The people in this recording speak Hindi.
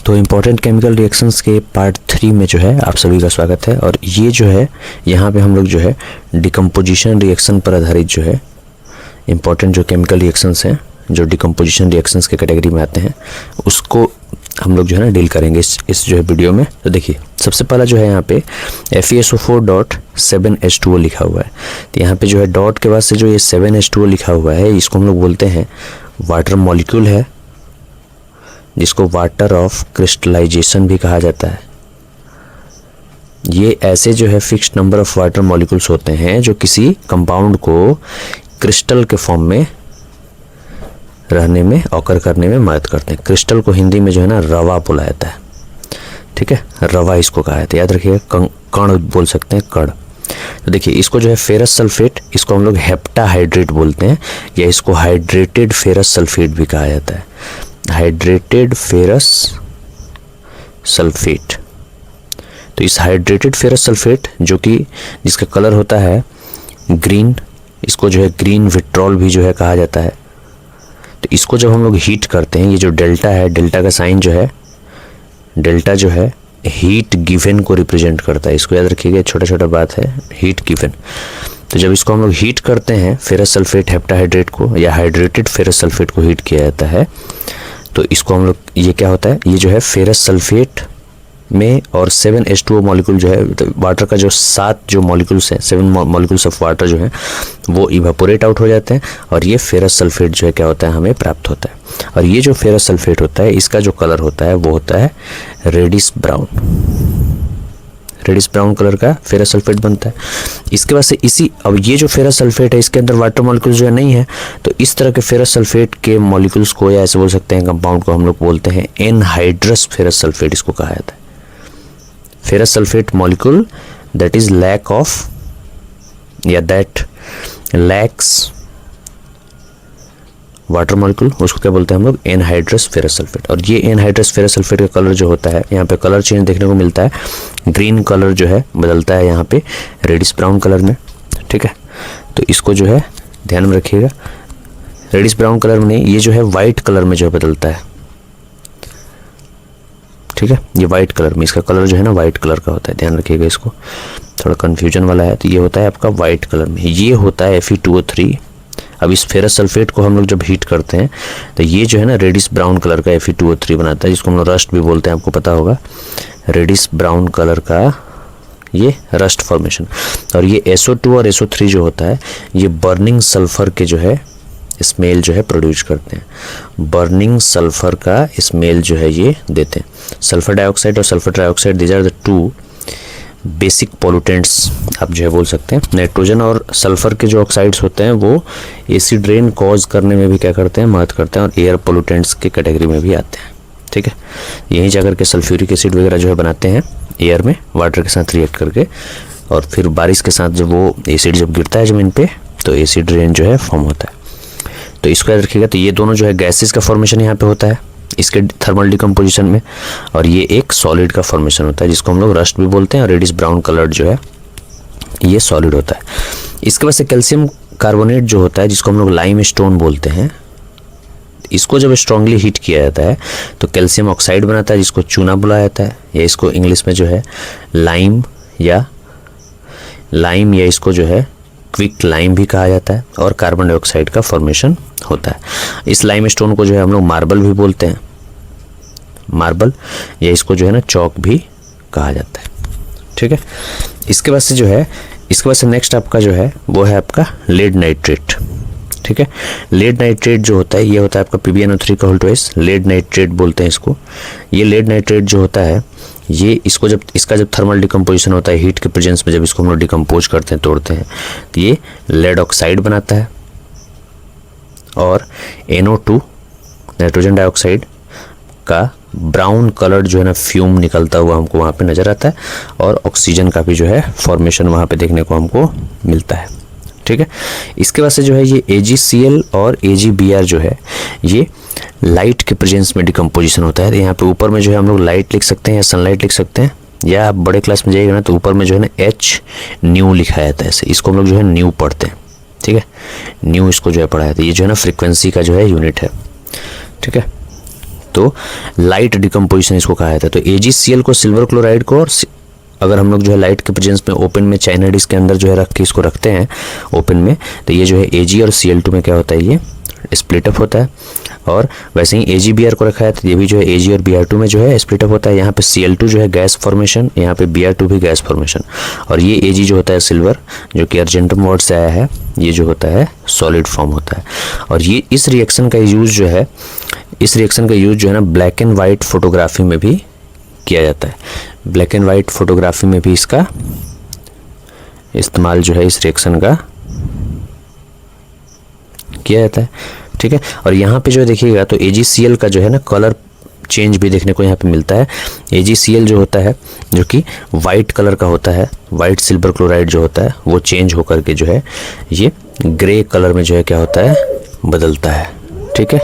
तो इम्पॉर्टेंट केमिकल रिएक्शंस के पार्ट 3 में जो है आप सभी का स्वागत है। और ये जो है यहाँ पे हम लोग जो है डिकम्पोजिशन रिएक्शन पर आधारित जो है इम्पॉर्टेंट जो केमिकल रिएक्शंस हैं जो डिकम्पोजिशन रिएक्शंस के कैटेगरी में आते हैं उसको हम लोग जो है ना डील करेंगे इस जो है वीडियो में। तो देखिए सबसे पहला जो है यहाँ पे FeSO4.7H2O लिखा हुआ है। तो यहाँ पे जो है डॉट के बाद से जो ये 7H2O लिखा हुआ है इसको हम लोग बोलते हैं वाटर मॉलिक्यूल है, जिसको वाटर ऑफ क्रिस्टलाइजेशन भी कहा जाता है। ये ऐसे जो है fixed number of water molecules होते हैं जो किसी कंपाउंड को क्रिस्टल के फॉर्म में रहने में ऑकर करने में मदद करते हैं। क्रिस्टल को हिंदी में जो है ना रवा बोला जाता है, ठीक है, रवा इसको कहा जाता है। याद रखिए कण बोल सकते हैं, कण। तो देखिए इसको जो है फेरस सल्फेट, इसको हम लोग हेप्टाहाइड्रेट बोलते हैं या इसको हाइड्रेटेड फेरस सल्फेट भी कहा जाता है, हाइड्रेटेड फेरस सल्फेट। तो इस हाइड्रेटेड फेरस सल्फेट जो कि जिसका कलर होता है ग्रीन, इसको जो है ग्रीन विट्रॉल भी जो है कहा जाता है। तो इसको जब हम लोग हीट करते हैं, ये जो डेल्टा है, डेल्टा का साइन जो है, डेल्टा जो है हीट गिवन को रिप्रेजेंट करता है। इसको याद रखिएगा, छोटा छोटा बात है, हीट गिवन। तो जब इसको हम लोग हीट करते हैं फेरस सल्फेट हेप्टाहाइड्रेट को या हाइड्रेटेड फेरस सल्फेट को हीट किया जाता है तो इसको हम लोग, ये क्या होता है, ये जो है फेरस सल्फेट में और 7H2O मॉलिक्यूल जो है वाटर का जो 7 जो मॉलिक्यूल्स हैं, 7 मॉलिक्यूल्स ऑफ वाटर जो है वो इवापोरेट आउट हो जाते हैं और ये फेरस सल्फेट जो है क्या होता है हमें प्राप्त होता है। और ये जो फेरस सल्फेट होता है इसका जो कलर होता है वो होता है reddish brown, reddish brown colour का फेरस सल्फेट बनता है। इसके बाद से अब ये जो फेरस सल्फेट है इसके अंदर वाटर मॉलिक्यूल जो है नहीं है, तो इस तरह के फेरस सल्फेट के मॉलिक्यूल्स को या ऐसे बोल सकते हैं कंपाउंड को हम लोग बोलते हैं एनहाइड्रस फेरस सल्फेट, इसको कहा जाता है। Ferrous sulphate molecule that is lack of या दैट लैक्स वाटर मॉलिक्यूल, उसको क्या बोलते हैं हम लोग एनहाइड्रस फेरस सल्फेट। और ये एनहाइड्रस फेरस सल्फेट का कलर जो होता है, यहाँ पे कलर चेंज देखने को मिलता है, ग्रीन कलर जो है बदलता है यहाँ पे रेडिश ब्राउन कलर में, ठीक है। तो इसको जो है ध्यान में रखिएगा, रेडिश ब्राउन कलर में नहीं, ये जो है वाइट कलर में जो है बदलता है, ठीक है। ये वाइट कलर में, इसका कलर जो है ना वाइट कलर का होता है, ध्यान रखिएगा, इसको थोड़ा कन्फ्यूजन वाला है। तो ये होता है आपका वाइट कलर में, ये होता है Fe2O3। अब इस फेरस सल्फेट को हम लोग जब हीट करते हैं तो ये जो है ना रेडिश ब्राउन कलर का Fe2O3 बनाता है, जिसको हम लोग रस्ट भी बोलते हैं, आपको पता होगा, रेडिश ब्राउन कलर का ये रस्ट फॉर्मेशन। और ये SO2 और SO3 जो होता है ये बर्निंग सल्फर के जो है स्मेल जो है प्रोड्यूस करते हैं, बर्निंग सल्फर का स्मेल जो है ये देते हैं। सल्फर डाइऑक्साइड और sulphur trioxide these are the 2 basic pollutants आप जो है बोल सकते हैं। नाइट्रोजन और सल्फर के जो ऑक्साइड्स होते हैं वो एसिड रेन कॉज करने में भी क्या करते हैं, मदद करते हैं और एयर पोल्यूटेंट्स के कैटेगरी में भी आते हैं, ठीक है। यहीं जाकर के सल्फ्यूरिक एसिड वगैरह जो है बनाते हैं एयर में वाटर के साथ रिएक्ट करके, और फिर बारिश के साथ जब वो एसिड जब गिरता है ज़मीन पे तो एसिड रेन जो है फॉर्म होता है। तो इसको याद रखिएगा। तो ये दोनों जो है गैसेस का फॉर्मेशन यहाँ पे होता है इसके थर्मल डिकम्पोजिशन में, और ये एक सॉलिड का फॉर्मेशन होता है जिसको हम लोग रस्ट भी बोलते हैं, और रेडिश ब्राउन कलर जो है ये सॉलिड होता है। इसके बाद से कैल्शियम कार्बोनेट जो होता है जिसको हम लोग लाइम स्टोन बोलते हैं, इसको जब स्ट्रांगली हीट किया जाता है तो कैल्शियम ऑक्साइड बनाता है जिसको चूना बुलाया जाता है, या इसको इंग्लिश में जो है लाइम या इसको जो है क्विक लाइम भी कहा जाता है, और कार्बन डाइऑक्साइड का फॉर्मेशन होता है। इस लाइम स्टोन को जो है हम लोग मार्बल भी बोलते हैं, मार्बल, या इसको जो है ना चौक भी कहा जाता है, ठीक है। इसके बाद से जो है, इसके बाद से नेक्स्ट आपका जो है वो है आपका लेड नाइट्रेट, ठीक है। लेड नाइट्रेट जो होता है ये होता है आपका PbNO3 का होल ट्वाइस, लेड नाइट्रेट बोलते हैं इसको। ये लेड नाइट्रेट जो होता है ये इसको जब इसका जब थर्मल डिकम्पोजिशन होता है हीट के प्रेजेंस में, जब इसको हम लोग डिकम्पोज करते हैं, तोड़ते हैं, तो ये लेड ऑक्साइड बनाता है, और NO2 नाइट्रोजन डाइऑक्साइड का ब्राउन कलर जो है ना फ्यूम निकलता हुआ हमको वहाँ पे नज़र आता है, और ऑक्सीजन का भी जो है फॉर्मेशन वहाँ पे देखने को हमको मिलता है, ठीक है। इसके बाद से जो है ये AgCl और AgBr जो है ये लाइट के प्रेजेंस में डिकम्पोजिशन होता है। यहाँ पे ऊपर में जो है हम लोग लाइट लिख सकते हैं या सनलाइट लिख सकते हैं, या आप बड़े क्लास में जाइएगा ना तो ऊपर में जो है ना H न्यू लिखा जाता है, ऐसे इसको हम लोग जो है न्यू पढ़ते हैं, ठीक है। न्यू इसको जो है पढ़ा जाता है, ये जो है ना फ्रीक्वेंसी का जो है यूनिट है, ठीक है। तो लाइट डिकम्पोजिशन इसको कहा जाता है। तो AgCl को सिल्वर क्लोराइड को, और अगर हम लोग जो है लाइट के प्रेजेंस में ओपन में चाइना डिश के अंदर जो है रख के इसको रखते हैं ओपन में, तो ये जो है Ag और Cl2 में क्या होता है, ये स्प्लिट अप होता है। और वैसे ही AgBr को रखा है तो ये भी जो है Ag और Br2 में जो है स्प्लिट अप होता है। यहाँ पे Cl2 जो है गैस फॉर्मेशन, यहाँ पे Br2 भी गैस फॉर्मेशन, और ये Ag जो होता है सिल्वर, जो कि अर्जेंटम वर्ड से आया है, ये जो होता है सॉलिड फॉर्म होता है। और ये इस रिएक्शन का यूज़ जो है, इस रिएक्शन का यूज़ जो है ना ब्लैक एंड वाइट फोटोग्राफी में भी किया जाता है। ब्लैक एंड वाइट फोटोग्राफी में भी इसका इस्तेमाल जो है इस रिएक्शन का किया जाता है, ठीक है। और यहाँ पे जो देखिएगा तो AgCl का जो है ना कलर चेंज भी देखने को यहाँ पे मिलता है। AgCl जो होता है जो कि वाइट कलर का होता है, वाइट सिल्वर क्लोराइड जो होता है वो चेंज होकर के जो है ये ग्रे कलर में जो है क्या होता है, बदलता है, ठीक है।